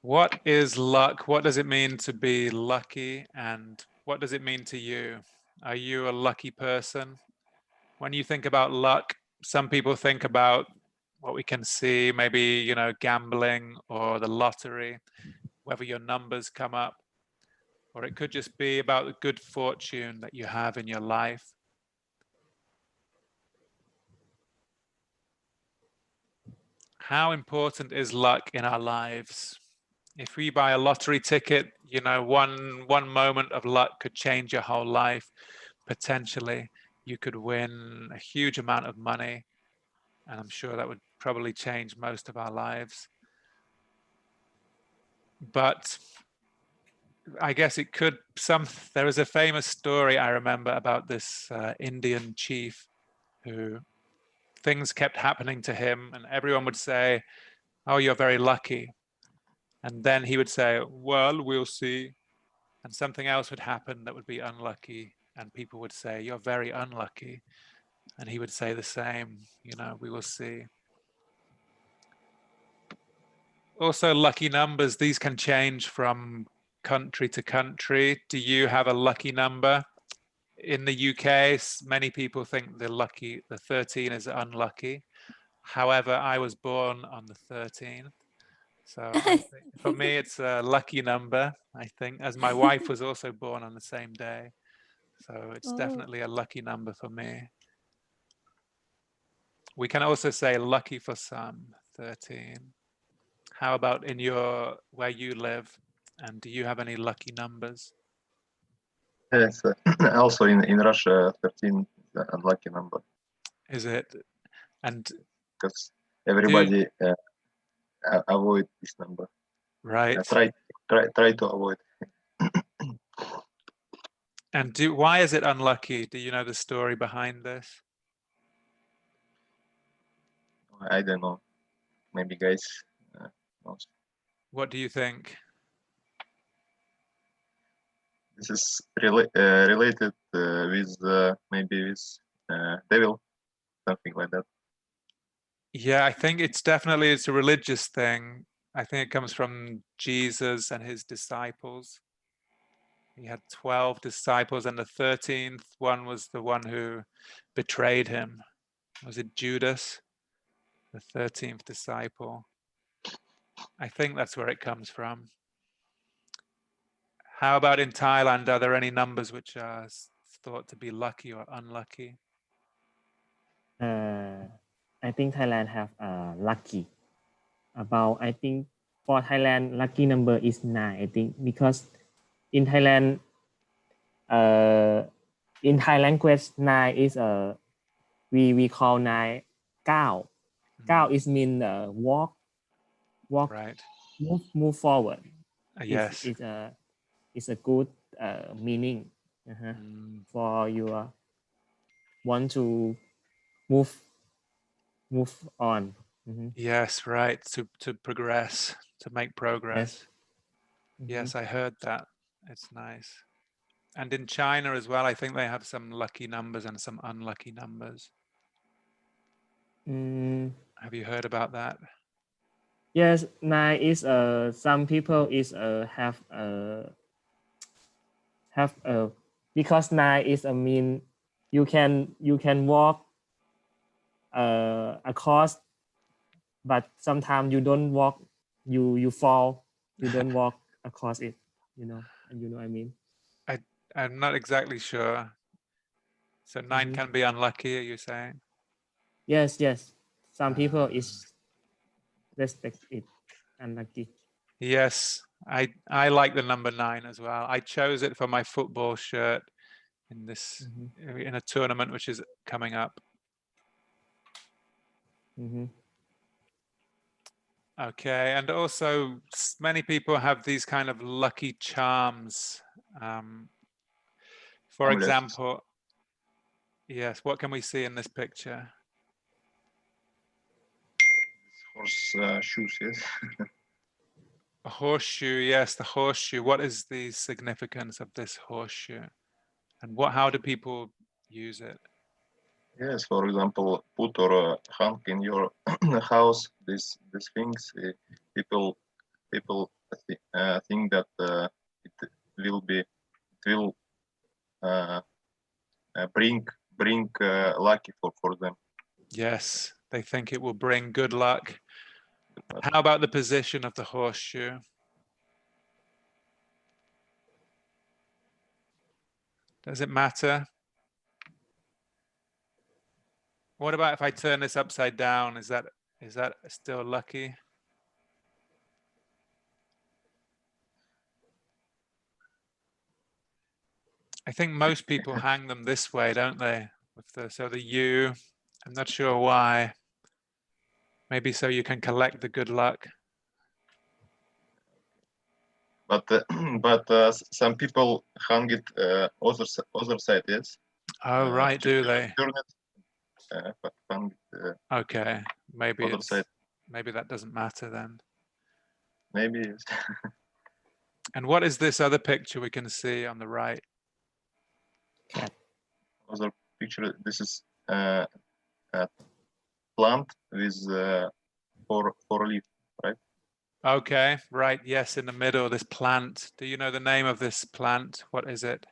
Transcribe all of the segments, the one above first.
What is luck? What does it mean to be lucky? And what does it mean to you? Are you a lucky person? When you think about luck, some people think about what we can see, maybe, gambling or the lottery, whether your numbers come up, or it could just be about the good fortune that you have in your life. How important is luck in our lives? If we buy a lottery ticket, one moment of luck could change your whole life. Potentially, you could win a huge amount of money, and I'm sure that would probably change most of our lives. But I guess it could. There is a famous story I remember about this Indian chief who things kept happening to him, and everyone would say, "Oh, you're very lucky." And then he would say, "Well, we'll see." And something else would happen that would be unlucky. And people would say, "You're very unlucky." And he would say the same, "We will see." Also, lucky numbers, these can change from country to country. Do you have a lucky number? In the UK, many people think the 13 is unlucky. However, I was born on the 13th. So I think for me, it's a lucky number, I think, as my wife was also born on the same day. So it's definitely a lucky number for me. We can also say lucky for some, 13. How about where you live? And do you have any lucky numbers? Yes, also in Russia, 13 is an unlucky number. Is it? And because everybody avoid this number. Right. Try to avoid. And why is it unlucky? Do you know the story behind this? I don't know. Maybe guys knows. What do you think? This is related with maybe with devil, something like that. Yeah, I think it's a religious thing. I think it comes from Jesus and his disciples. He had 12 disciples, and the 13th one was the one who betrayed him. Was it Judas, the 13th disciple? I think that's where it comes from. How about in Thailand? Are there any numbers which are thought to be lucky or unlucky? I think Thailand have lucky. I think for Thailand, lucky number is 9. I think because in Thailand, in Thai language, 9 is we call 9 Kao. Kao is mean walk, right. move forward. Yes, it's a good meaning for you want to move on. Yes, right. To progress, to make progress. Yes, I heard that. It's nice. And in China as well, I think they have some lucky numbers and some unlucky numbers. Have you heard about that? Yes, 9 is some people is have because 9 is a mean you can walk across, but sometimes you don't walk, you fall, you don't walk across it, you know what I mean. I'm not exactly sure. So 9 can be unlucky, are you saying? Yes, some people is respect it unlucky. Yes, I like the number 9 as well. I chose it for my football shirt in this in a tournament which is coming up. Okay, and also many people have these kind of lucky charms. For example, yes, what can we see in this picture? Horse shoes, yes. A horseshoe, yes, the horseshoe. What is the significance of this horseshoe? And how do people use it? Yes, for example, put or hang in your house these things. People bring lucky for them. Yes, they think it will bring good luck. How about the position of the horseshoe? Does it matter? What about if I turn this upside down? Is that still lucky? I think most people hang them this way, don't they? So the U, I'm not sure why. Maybe so you can collect the good luck. But some people hang it other side, yes. Oh, right, do they? Turn it, hang it, okay, maybe other side. Maybe that doesn't matter then. Maybe yes. And what is this other picture we can see on the right? Cat. Other picture. This is a plant with four leaf, right? Okay, right. Yes, in the middle, this plant. Do you know the name of this plant? What is it?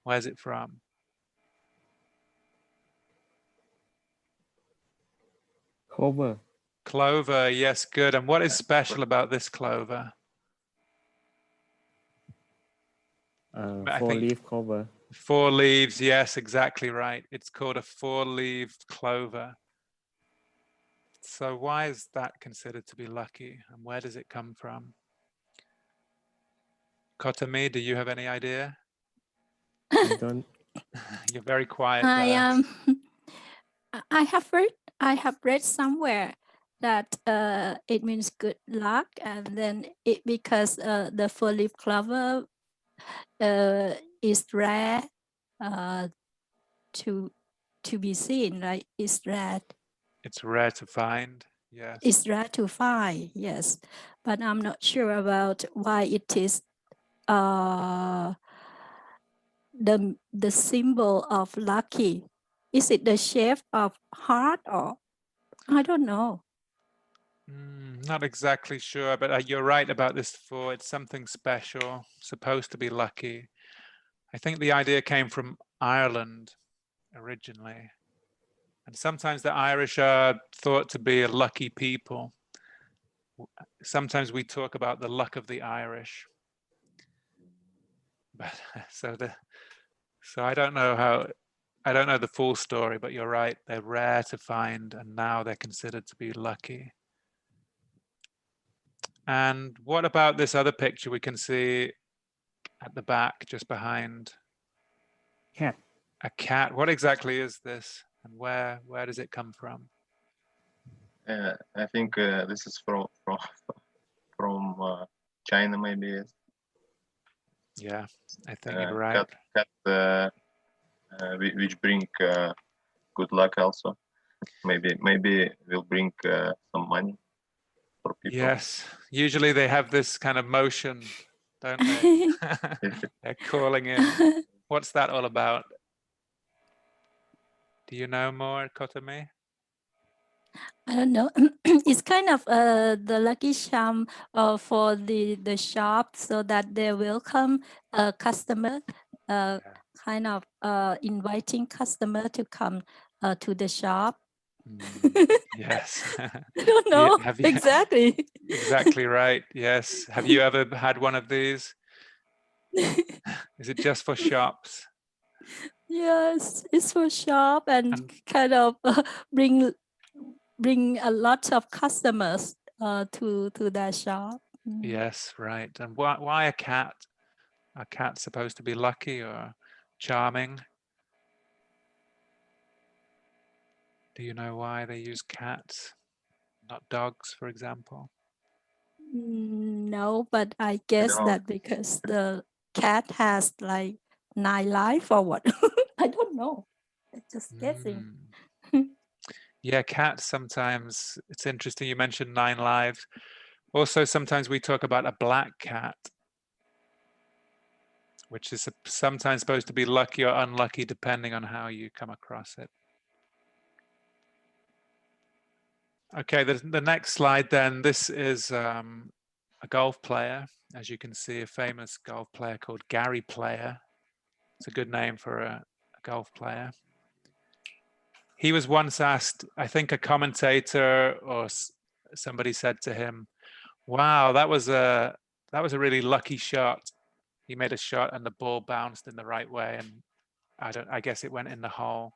Where's it from? Clover. Clover. Yes, good. And what is special about this clover? I think 4-leaf clover. 4 leaves. Yes, exactly right. It's called a 4-leaved clover. So why is that considered to be lucky, and where does it come from? Kotami, do you have any idea? I don't. You're very quiet. I have read somewhere that it means good luck, and then it because the 4-leaf clover is rare to be seen, right? It's rare. It's rare to find. Yes. It's rare to find, yes, but I'm not sure about why it is the symbol of lucky. Is it the shape of heart, or I don't know. Not exactly sure, but you're right about this 4. It's something special, supposed to be lucky. I think the idea came from Ireland originally. And sometimes the Irish are thought to be a lucky people. Sometimes we talk about the luck of the Irish. But so I don't know the full story, but you're right. They're rare to find, and now they're considered to be lucky. And what about this other picture we can see at the back, just behind? Cat. A cat. What exactly is this, and where does it come from? I think this is from China, maybe. Yes. Yeah, I think you're right. Cat, which bring good luck also. Maybe will bring some money for people. Yes, usually they have this kind of motion, don't they? They're calling in. What's that all about? Do you know more, Kotami? I don't know. It's kind of the lucky charm for the shop, so that they welcome a customer, kind of inviting customer to come to the shop. Yes. I don't know exactly. Exactly right. Yes. Have you ever had one of these? Is it just for shops? Yes, it's for shop and kind of bring a lot of customers to their shop. Yes, right. And why a cat? Are cats supposed to be lucky or charming? Do you know why they use cats, not dogs, for example? No, but I guess that because the cat has like 9 lives or what. I don't know. I'm just guessing. Yeah, cats sometimes, it's interesting you mentioned 9 lives. Also, sometimes we talk about a black cat, which is sometimes supposed to be lucky or unlucky depending on how you come across it. Okay, the next slide then, this is a golf player. As you can see, a famous golf player called Gary Player. It's a good name for a golf player. he was once asked, I think a commentator or somebody said to him, wow, that was a really lucky shot. He made a shot and the ball bounced in the right way, and I guess it went in the hole.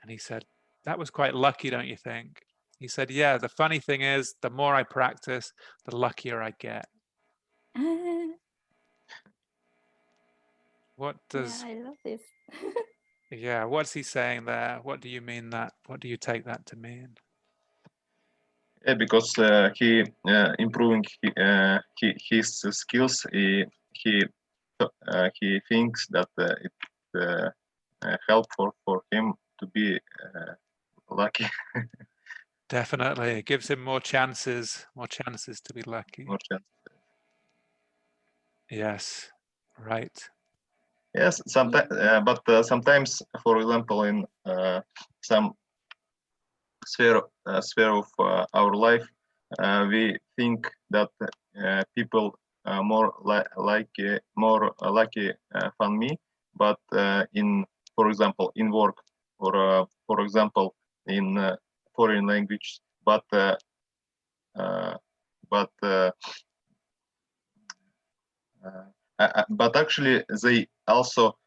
And he said, that was quite lucky, don't you think? He said, yeah, the funny thing is, the more I practice, the luckier I get. What does, Yeah, I love this. yeah, what's he saying there? What do you mean that? What do you take that to mean? Yeah, because he improving his skills. He thinks that it helpful for him to be lucky. Definitely, it gives him more chances to be lucky. More chance. Yes, right. Yes, sometimes, but sometimes, for example, in some sphere of our life, we think that people more more lucky than me. But for example, in work, or for example, in foreign language, but but but actually they also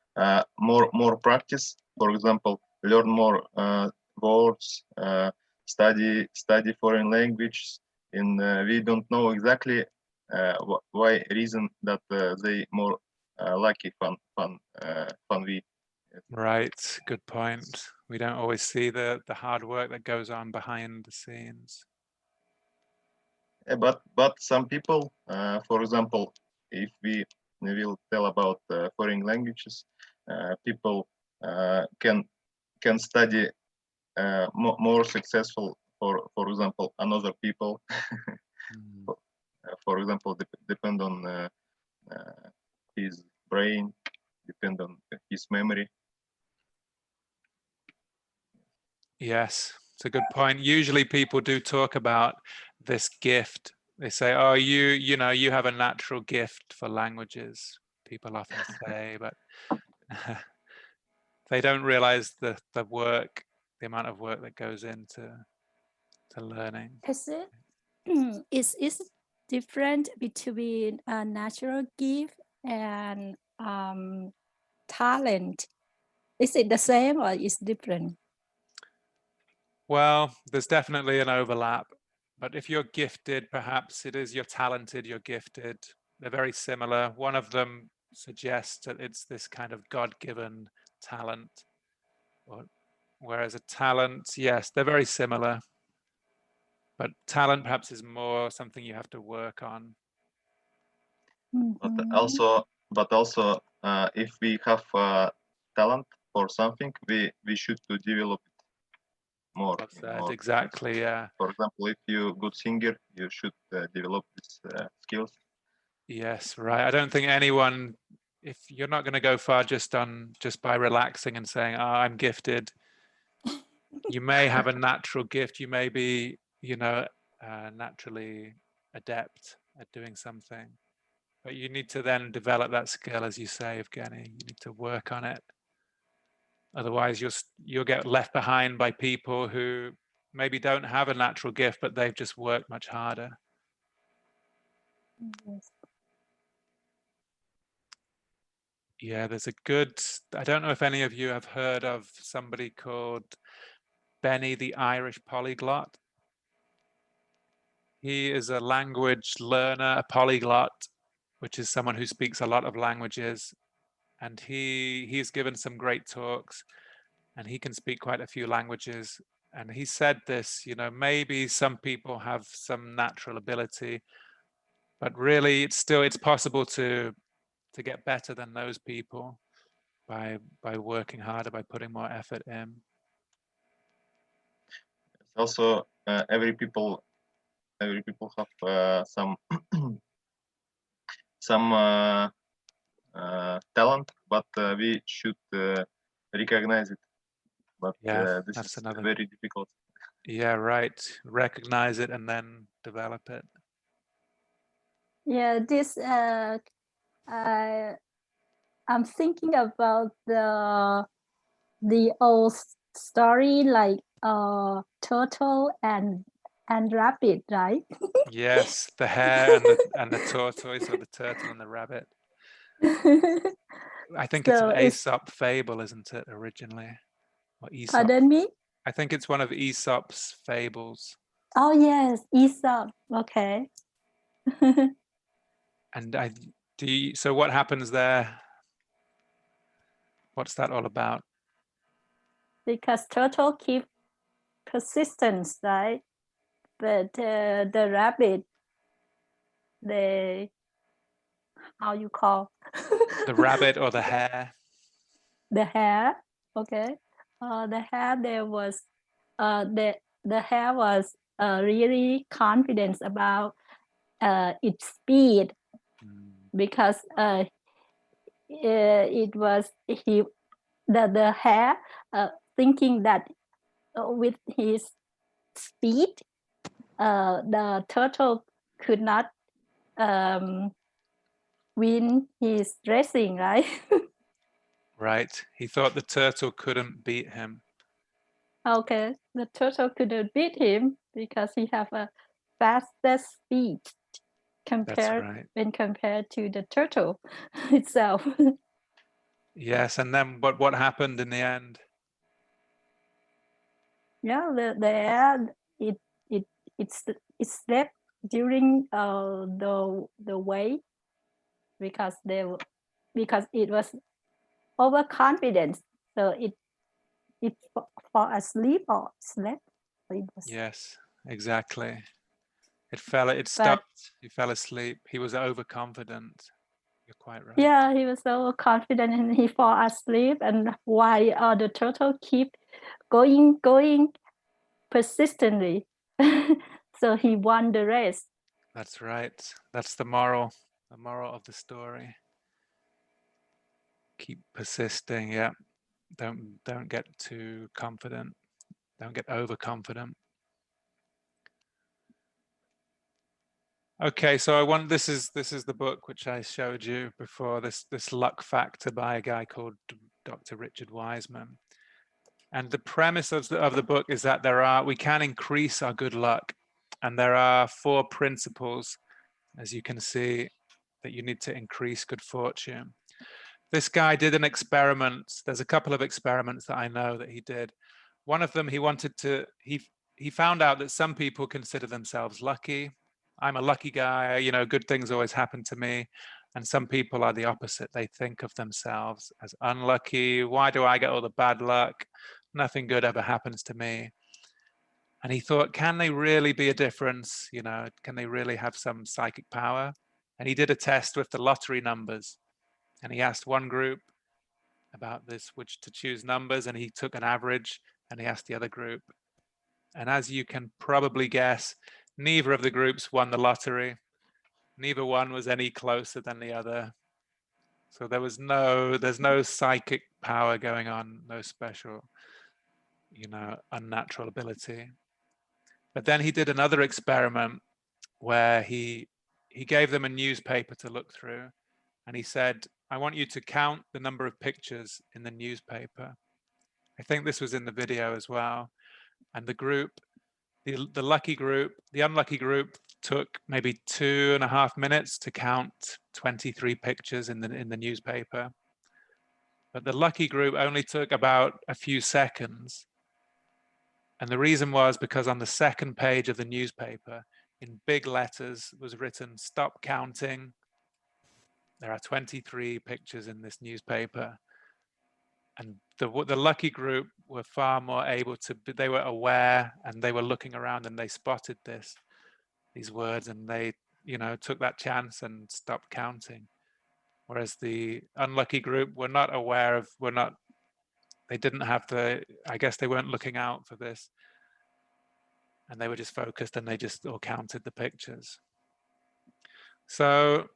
more practice. For example, learn more words, study foreign language. And we don't know exactly why reason that they more lucky fun we. Right, good point. We don't always see the hard work that goes on behind the scenes. But some people, for example, if we will tell about foreign languages, people can study more successful. For example, another people. For example, depend on his brain, depend on his memory. Yes, it's a good point. Usually people do talk about this gift. They say, oh, you know, you have a natural gift for languages, people often say, but they don't realize the work, the amount of work that goes into learning. Is it is different between a natural gift and talent? Is it the same or is different? Well, there's definitely an overlap, but if you're gifted, perhaps it is you're talented, you're gifted. They're very similar. One of them suggests that it's this kind of God-given talent, whereas a talent, yes, they're very similar. But talent perhaps is more something you have to work on. But also, if we have talent for something, we should to develop it more. That's that, exactly, yeah. For example, if you're a good singer, you should develop these skills. Yes, right. I don't think anyone, if you're not going to go far just by relaxing and saying, oh, I'm gifted. You may have a natural gift. You may be, you know, naturally adept at doing something, but you need to then develop that skill, as you say, Evgeny. You need to work on it. Otherwise, you'll get left behind by people who maybe don't have a natural gift, but they've just worked much harder. Yes. Yeah, there's a good, I don't know if any of you have heard of somebody called Benny the Irish Polyglot. He is a language learner, a polyglot, which is someone who speaks a lot of languages. And he's given some great talks, and he can speak quite a few languages. And he said this, you know, maybe some people have some natural ability, but really it's possible to get better than those people by working harder, by putting more effort in. Also, every people have some talent, but we should recognize it. But Yeah, this that's is another. very difficult. Yeah, right. Recognize it and then develop it. Yeah, this I'm thinking about the old story like turtle and rabbit, right? Yes, the hare and the tortoise, or the turtle and the rabbit. I think it's So an it's, Aesop fable, isn't it, originally? Or Aesop. pardon me? I think it's one of Aesop's fables. Oh yes, Aesop. Okay. And so what happens there? What's that all about? Because turtle keep persistence, right? But the rabbit, they, how you call? The rabbit or the hare? The hare. Okay. The hare, there was the hare was really confident about its speed, because it was the hare thinking that with his speed, the turtle could not win his racing, right? Right. He thought the turtle couldn't beat him. Okay, the turtle couldn't beat him because he have a fastest speed compared right. when compared to the turtle itself. Yes, and then what happened in the end? Yeah, the air it slept during the way, because because it was overconfident, so it fall asleep or slept. It was, Yes, exactly. It but stopped. He fell asleep. He was overconfident. You're quite right. yeah, he was so confident and he fall asleep, and why the turtle keep going persistently. So he won the race. That's right. That's the moral of the story. Keep persisting. Yeah. Don't get too confident. Don't get overconfident. Okay, so this is the book which I showed you before, this Luck Factor by a guy called Dr. Richard Wiseman. And the premise of the book is that we can increase our good luck, and there are 4 principles, as you can see, that you need to increase good fortune. This guy did an experiment. There's a couple of experiments that I know that he did. One of them, he found out that some people consider themselves lucky. I'm a lucky guy, good things always happen to me. And some people are the opposite. They think of themselves as unlucky. Why do I get all the bad luck? Nothing good ever happens to me. And he thought, can they really be a difference? Can they really have some psychic power? And he did a test with the lottery numbers. And he asked one group about this, which to choose numbers, and he took an average, and he asked the other group. And as you can probably guess, neither of the groups won the lottery. Neither one was any closer than the other. So there's no psychic power going on, no special, unnatural ability. But then he did another experiment where he gave them a newspaper to look through, and he said, I want you to count the number of pictures in the newspaper. I think this was in the video as well. And the group, the lucky group, the unlucky group took maybe 2.5 minutes to count 23 pictures in the newspaper. But the lucky group only took about a few seconds. And the reason was because on the second page of the newspaper, in big letters, was written, stop counting. There are 23 pictures in this newspaper. And the lucky group were far more able to, they were aware, and they were looking around, and they spotted these words, and they, took that chance and stopped counting. Whereas the unlucky group were not aware of, they didn't have I guess they weren't looking out for this. And they were just focused, and they just all counted the pictures. So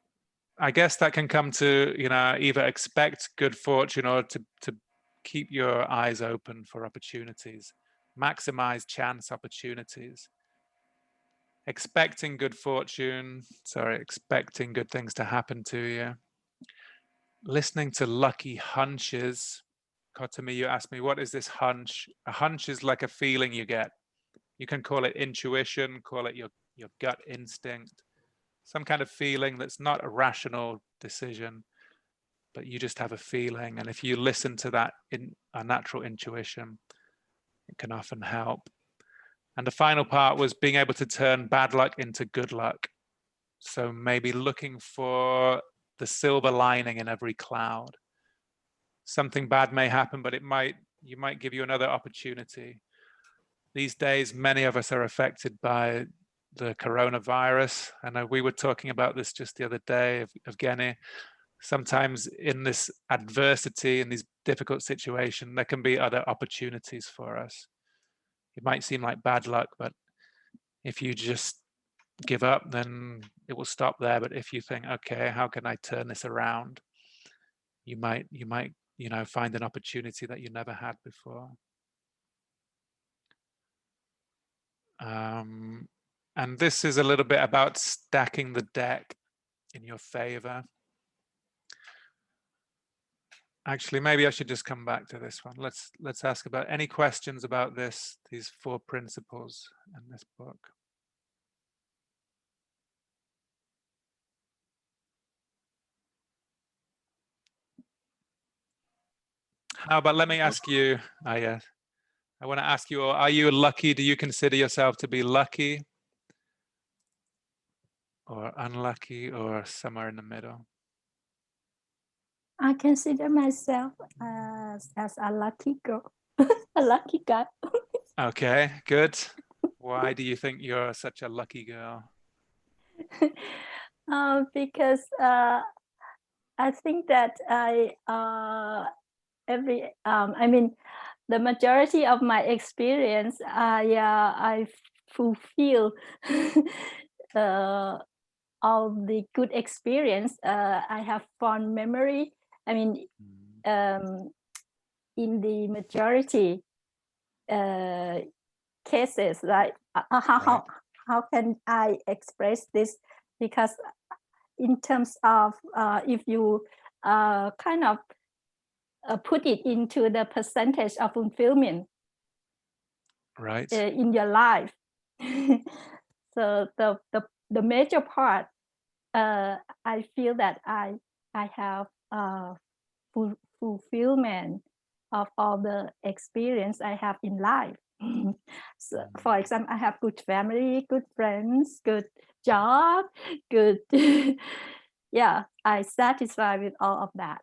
I guess that can come to, either expect good fortune or to keep your eyes open for opportunities, maximize chance opportunities. Expecting good things to happen to you. Listening to lucky hunches, dichotomy. You asked me, what is this hunch? A hunch is like a feeling you get. You can call it intuition, call it your gut instinct, some kind of feeling that's not a rational decision, but you just have a feeling. And if you listen to that in a natural intuition, it can often help. And the final part was being able to turn bad luck into good luck. So maybe looking for the silver lining in every cloud. Something bad may happen, but you might give you another opportunity. These days, many of us are affected by the coronavirus. I know we were talking about this just the other day, Evgeny. Sometimes in this adversity, in these difficult situations, there can be other opportunities for us. It might seem like bad luck, but if you just give up, then it will stop there. But if you think, okay, how can I turn this around? You might, find an opportunity that you never had before. And this is a little bit about stacking the deck in your favor. Actually, maybe I should just come back to this one. Let's ask about any questions about these 4 principles in this book. How about, let me ask you, I want to ask you, are you lucky? Do you consider yourself to be lucky or unlucky or somewhere in the middle? I consider myself as a lucky girl, a lucky guy. Okay, good. Why do you think you're such a lucky girl? Because I think that the majority of my experience, I fulfill all the good experience. I have fond memory. I mean, in the majority cases, like how can I express this? Because in terms of if you kind of put it into the percentage of fulfillment, right, in your life, so the major part, I feel that I have fulfillment of all the experience I have in life. So, for example, I have good family, good friends, good job, good. Yeah, I satisfied with all of that.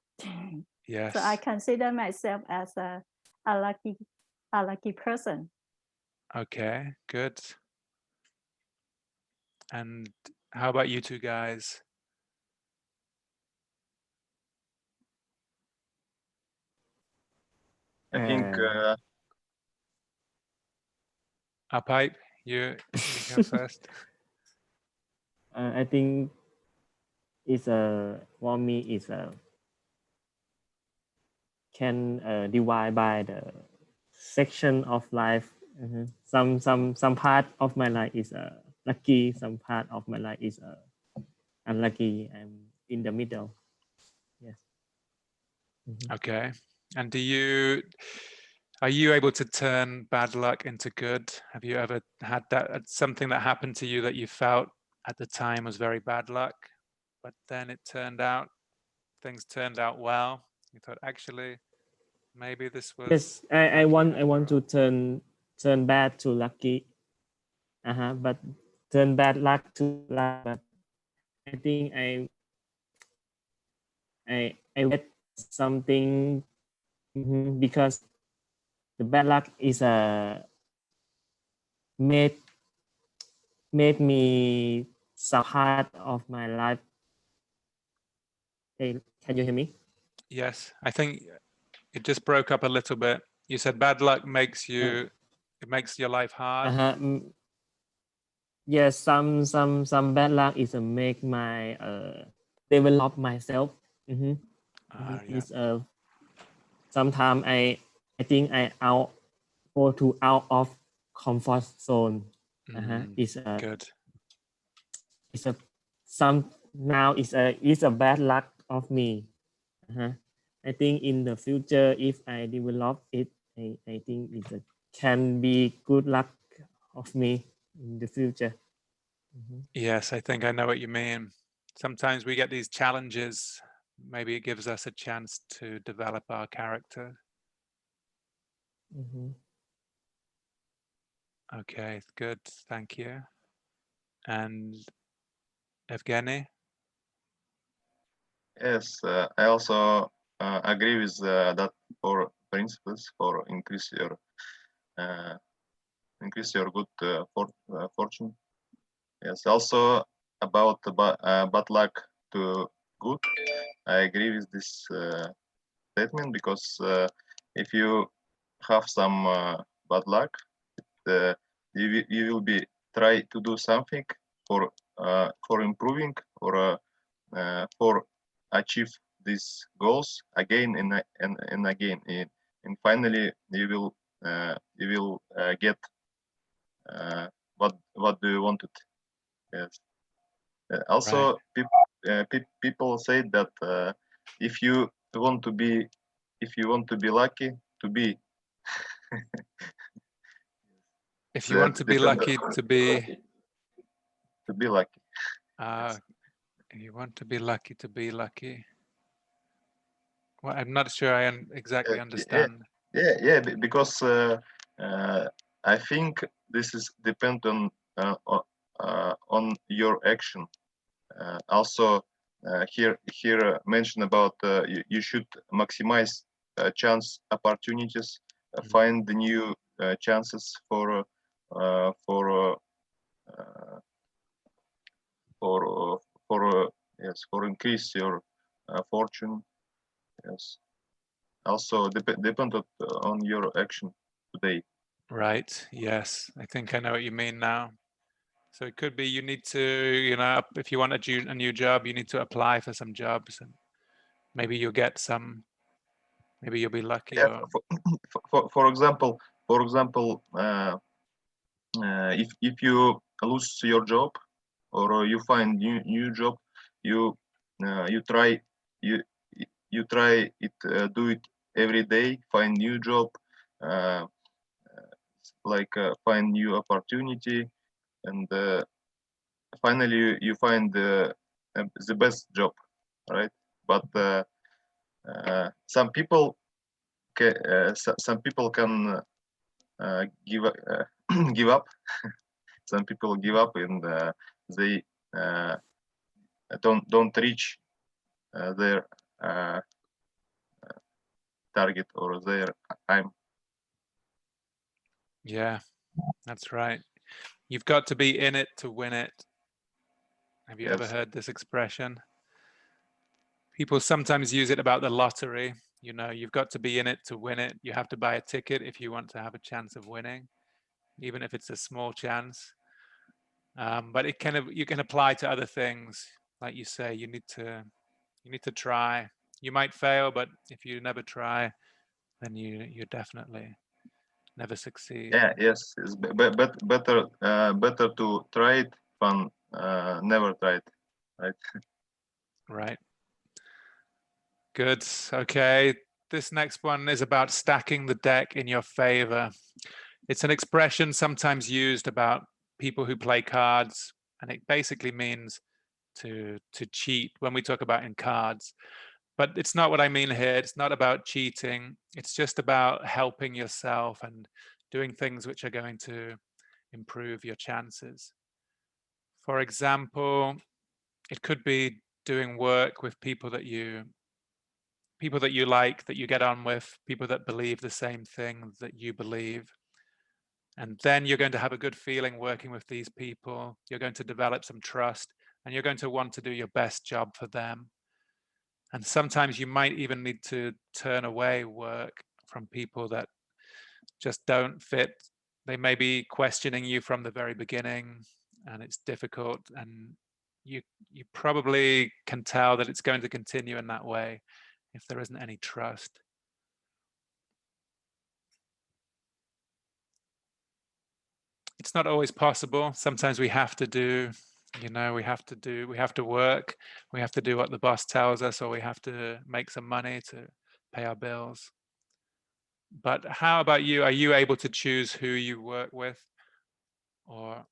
yes. So I consider myself as a lucky person. Okay, good. And how about you two guys? I think Pipe, you go first. I think for me is can divide by the section of life. Some part of my life is lucky, some part of my life is unlucky. I'm in the middle. Yes. Okay. And are you able to turn bad luck into good? Have you ever had something that happened to you that you felt at the time was very bad luck, but then things turned out well? You thought, actually, maybe this was. Yes, I want to turn bad to lucky. But turn bad luck to luck. But I think I get something because the bad luck is made me some part of my life. Hey, can you hear me? Yes, I think it just broke up a little bit. You said bad luck makes it makes your life hard. Yes, some bad luck is make my develop myself. It's sometimes I think I go to out of comfort zone. It's good. It's a bad luck of me. I think in the future, if I develop it, I think it can be good luck of me in the future. Yes, I think I know what you mean. Sometimes we get these challenges. Maybe it gives us a chance to develop our character. Okay, good. Thank you. And Evgeny? Yes, I also agree with that for principles for increase your good fortune. Yes, also about bad luck to good. I agree with this statement because if you have some bad luck, you will be try to do something for improving or for achieve these goals again and again, and finally you will get what do you wanted. Yes. Also, people say that if you want to be lucky, to be If you want to be lucky, to be lucky. if you want to be lucky, to be lucky. Well, I'm not sure I exactly understand. Yeah, because I think this is depend on your action. Also, here mention about you should maximize chance opportunities, find the new chances for yes, for increase your fortune. Yes. Also depend on your action today. Right. Yes. I think I know what you mean now. So it could be you need to, you know, if you want a new job, you need to apply for some jobs, and maybe you'll get some. Maybe you'll be lucky. Yeah, for example, if you lose your job or you find new job, you try it, do it every day, find new job, like find new opportunity, and finally you find the best job, right? But some people can give give up. Some people give up and they don't reach their target or their aim. Yeah, that's right. You've got to be in it to win it. Have you ever heard this expression? People sometimes use it about the lottery. You know, you've got to be in it to win it. You have to buy a ticket if you want to have a chance of winning, even if it's a small chance. But you can apply to other things. Like you say, you need to try. You might fail, but if you never try, then you definitely never succeed. Yeah, yes, it's better to try it than never try it, right? Right. Good. Okay. This next one is about stacking the deck in your favor. It's an expression sometimes used about people who play cards, and it basically means to cheat when we talk about in cards. But it's not what I mean here. It's not about cheating. It's just about helping yourself and doing things which are going to improve your chances. For example, it could be doing work with people that you like, that you get on with, people that believe the same thing that you believe. And then you're going to have a good feeling working with these people. You're going to develop some trust, and you're going to want to do your best job for them. And sometimes you might even need to turn away work from people that just don't fit. They may be questioning you from the very beginning, and it's difficult. And you probably can tell that it's going to continue in that way if there isn't any trust. It's not always possible. Sometimes we have to do, we have to work, we have to do what the boss tells us, or we have to make some money to pay our bills. But how about you? Are you able to choose who you work with? Or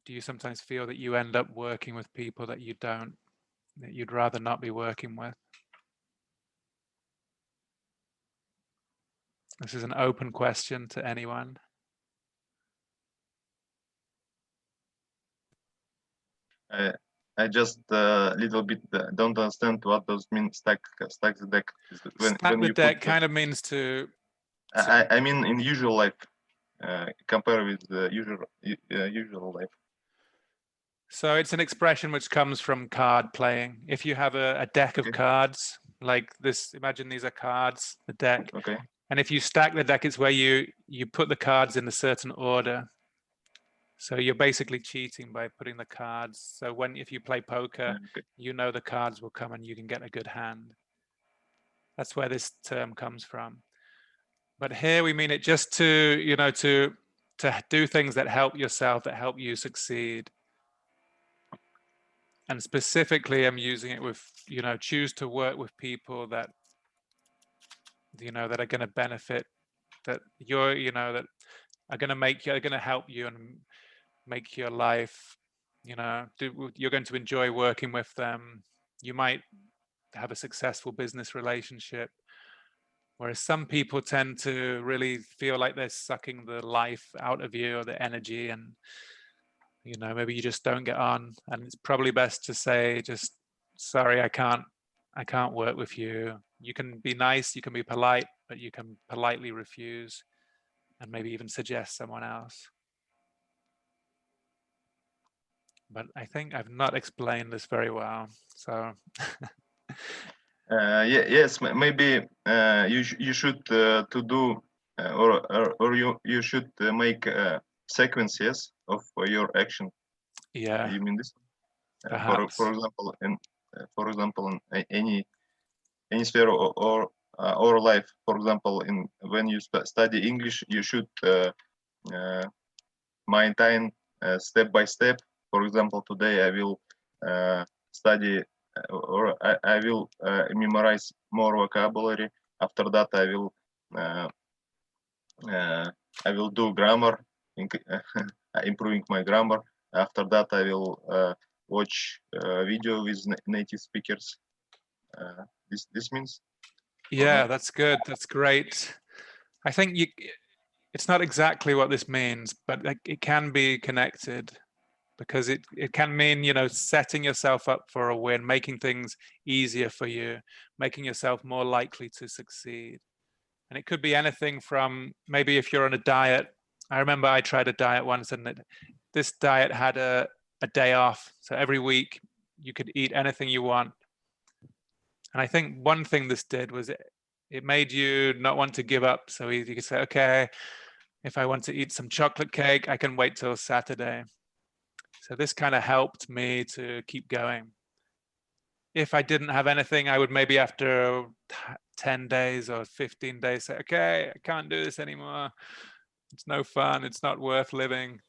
do you sometimes feel that you end up working with people that you'd rather not be working with? This is an open question to anyone. I just little bit don't understand what does mean stack the deck. Stack the deck kind of means to. I mean in usual life, compare with the usual life. So it's an expression which comes from card playing. If you have a deck of cards like this, imagine these are cards, the deck. Okay. And if you stack the deck, it's where you put the cards in a certain order. So you're basically cheating by putting the cards. So if you play poker, you know the cards will come and you can get a good hand. That's where this term comes from. But here we mean it just to do things that help yourself, that help you succeed. And specifically, I'm using it with, choose to work with people that, that are going to benefit, that that are going to help you and make your life, you're going to enjoy working with them. You might have a successful business relationship. Whereas some people tend to really feel like they're sucking the life out of you or the energy, and maybe you just don't get on, and it's probably best to say, just sorry, I can't work with you. You can be nice, you can be polite, but you can politely refuse and maybe even suggest someone else. But I think I've not explained this very well, so. Yes, maybe you should to do or you should make sequences of your action. Yeah. You mean this? Perhaps. For example, in any sphere or life. For example, when you study English, you should maintain step by step. For example, today I will study or I will memorize more vocabulary. After that, I will do grammar, improving my grammar. After that, I will watch video with native speakers. This means. Yeah, that's good. That's great. I think it's not exactly what this means, but it can be connected, because it can mean, setting yourself up for a win, making things easier for you, making yourself more likely to succeed. And it could be anything from, maybe if you're on a diet. I remember I tried a diet once, and this diet had a day off. So every week you could eat anything you want. And I think one thing this did was it made you not want to give up. So you could say, okay, if I want to eat some chocolate cake, I can wait till Saturday. So this kind of helped me to keep going. If I didn't have anything, I would maybe after 10 days or 15 days say, okay, I can't do this anymore. It's no fun. It's not worth living.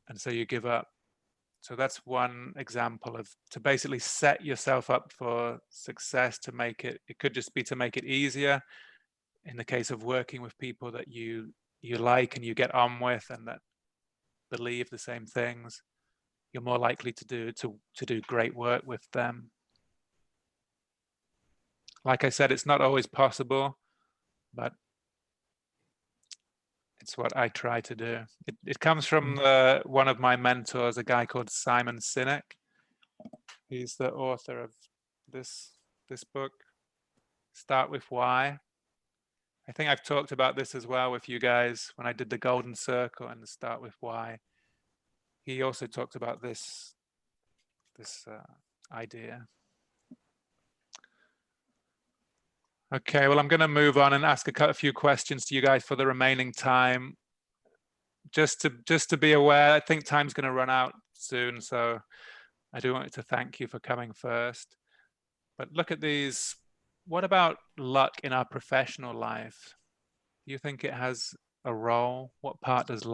And so you give up. So that's one example of to basically set yourself up for success, to make it could just be to make it easier. In the case of working with people that you like and you get on with and that believe the same things, you're more likely to do great work with them. Like I said, it's not always possible, but it's what I try to do. It comes from one of my mentors, a guy called Simon Sinek. He's the author of this book, Start With Why. I think I've talked about this as well with you guys when I did the Golden Circle and the Start With Why. He also talked about this idea. Okay, well, I'm going to move on and ask a few questions to you guys for the remaining time. Just to be aware, I think time's going to run out soon, so I do want to thank you for coming first. But look at these. What about luck in our professional life? Do you think it has a role? What part does luck